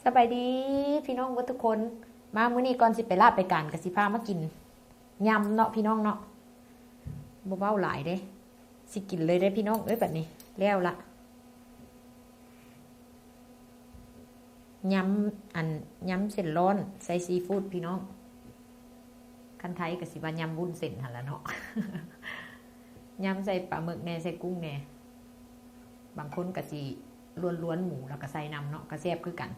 สบายดีพี่น้องทุกคนมามื้อนี้ก่อนสิไปลาดไปการกสิพามากินยำเนาะพี่น้องเนาะบ่เว้าหลายเด้สิกินเลยได้พี่น้องเอ้ยแบบนี้แล้วละยำเส้นร้อนใส่ซีฟู้ดพี่น้องคันไทยกสิว่ายำวุ้นเส้นหั่นล่ะเนาะ ยำใส่ปลาหมึกแหน่ใส่กุ้งแหน่บางคนก็สิล้วนๆหมูแล้วก็ใส่น้ำเนาะก็แซ่บคือกัน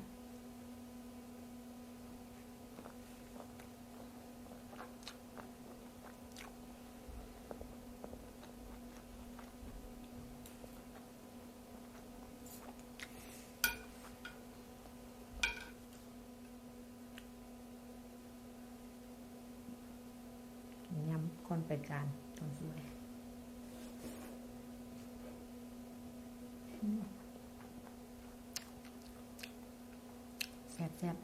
ยำก่อนไปการต้องสวยแซ่บ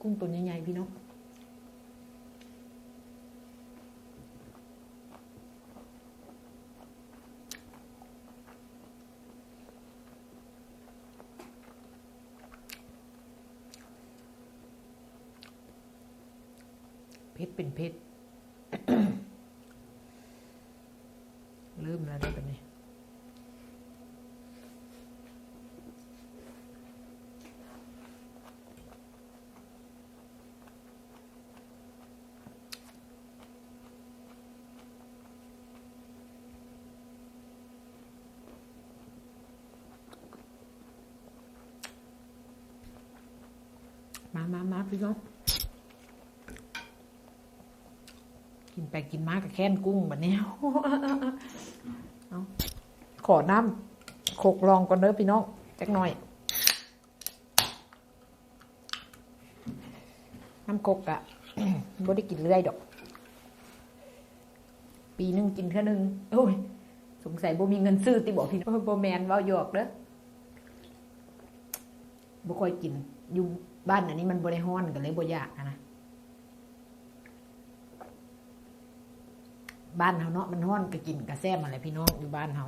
กุ้งตัวใหญ่ๆพี่น้องเผ็ดเป็นเผ็ด เริ่มแล้วได้เป็นไงมาพี่น้องกินไปกินมากับแค้นกุ้งแบบนี้ เอาขอน้ำโขกลองก่อนเด้อพี่น้องจักหน่อยน้ำโขกอะ บ่ได้กินเรื่อยดอกปีนึงกินแค่นึงโอ้ยสงสัยบ่มีเงินซื้อติบอกพี่น้องบ่แมนเว้าหยอกเด้อบ่ค่อยกินอยู่บ้านอันนี้มันบ่ได้ฮ้อนกันเลยบ่อยากนะบ้านเฮาเนาะมันฮ้อนก็กินก็แซ่บมาแหละพี่น้องอยู่บ้านเฮา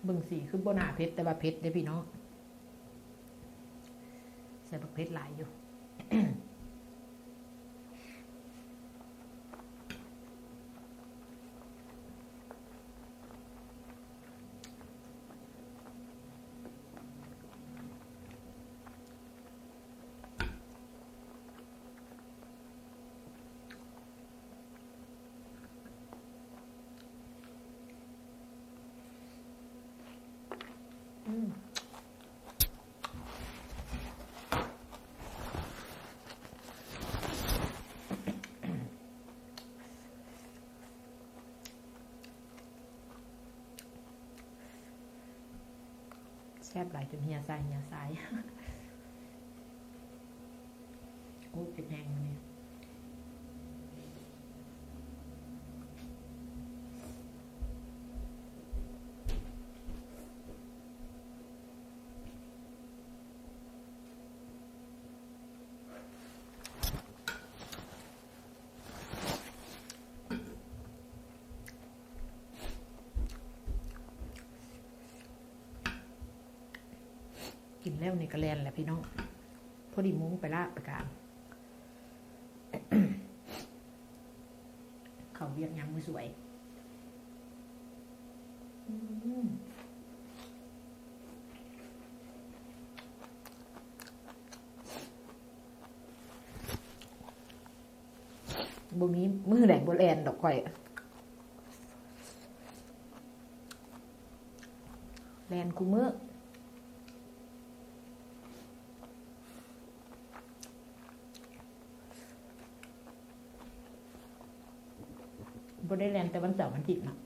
เบิ่งสีคือบ่น่าเผ็ดแต่ว่าเผ็ดเด้อพี่น้องใส่บักเผ็ดหลายอยู่ แซ่บหลายจนเหี่ยใส่ โอ้เป็นแห้งเลย กินแล้วในกระแลนแหละพี่น้องพอดีมุ้งไปละประการ เขาเรียกยำมือสวย บ่มีมือไหนบ่แลนดอกข่อยแลนกูมือบ่ได้แลนแต่วันเสาร์วันอาทิตย์นะ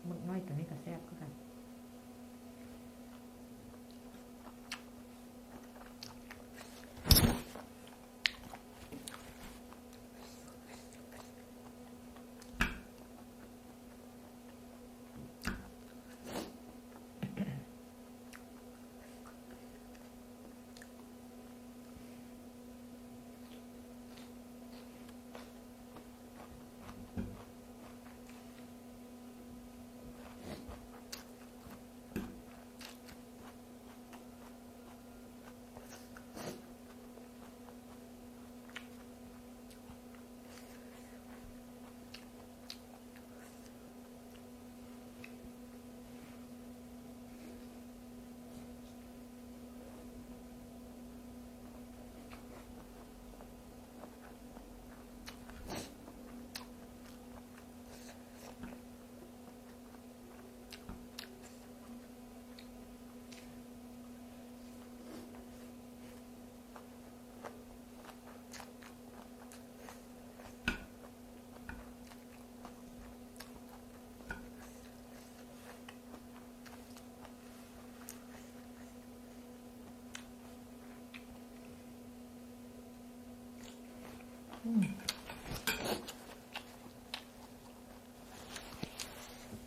มึกน้อยตัวนี้ก็แซ่บก็กัน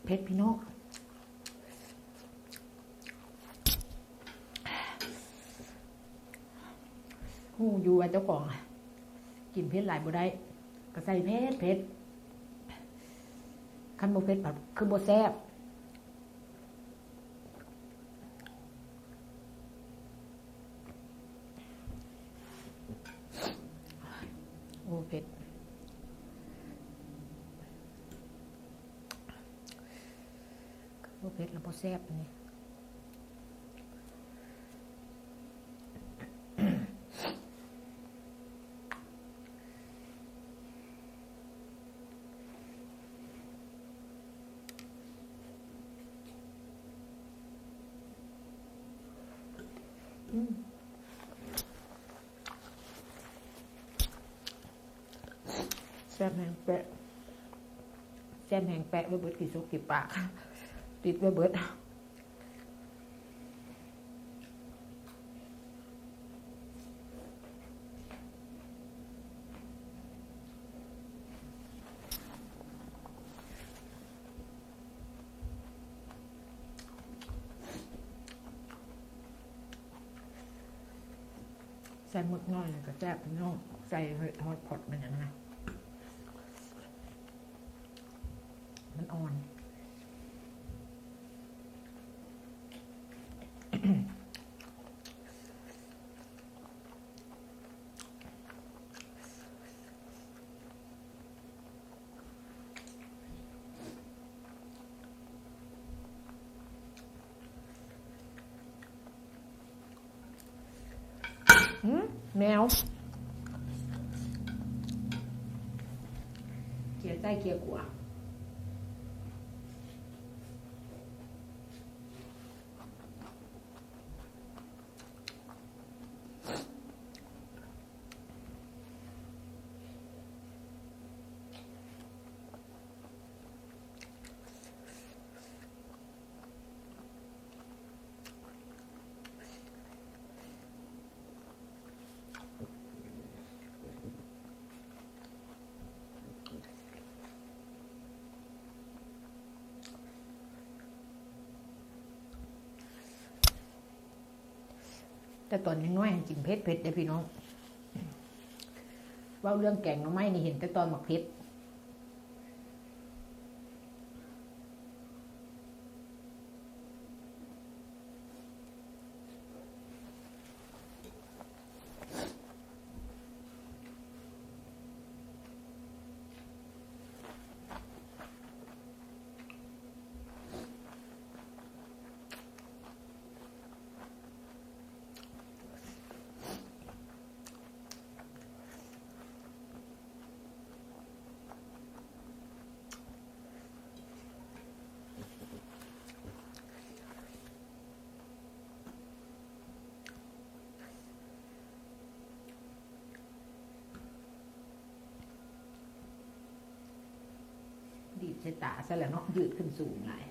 เผ็ดพี่น้องหูอยู่ว่าเจ้าของกินเผ็ดหลายบ่ได้ก็ใส่เผ็ดคันบ่เผ็ดแบบคือบ่แซ่บโอ้เผ็ดบ่เผ็ดแล้วบ่แซ่บอันนี้แซ่บแห้งแปะแซ่บแห้งแปะไว้เบิดกี่ซุกกี่ปากติดไว้เบิดใส่หมึกน้อยก็แซ่บพี่น้องใส่เห็ดฮอตพอตมันอย่างนั้นมันอ่อนแมวเกลียใต้เกลียกว่าแต่ตอนนี้น้อยกินเผ็ดเด้พี่น้อง ว่าเรื่องแกงหน่อไม้นี่เห็นแต่ตอนหมักเพชรดีดใส่ตาซะแล้วเนาะยืดขึ้นสูงหลาย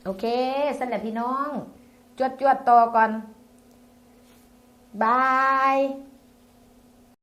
โอเคสำหรับพี่น้องจวดต่อก่อนบาย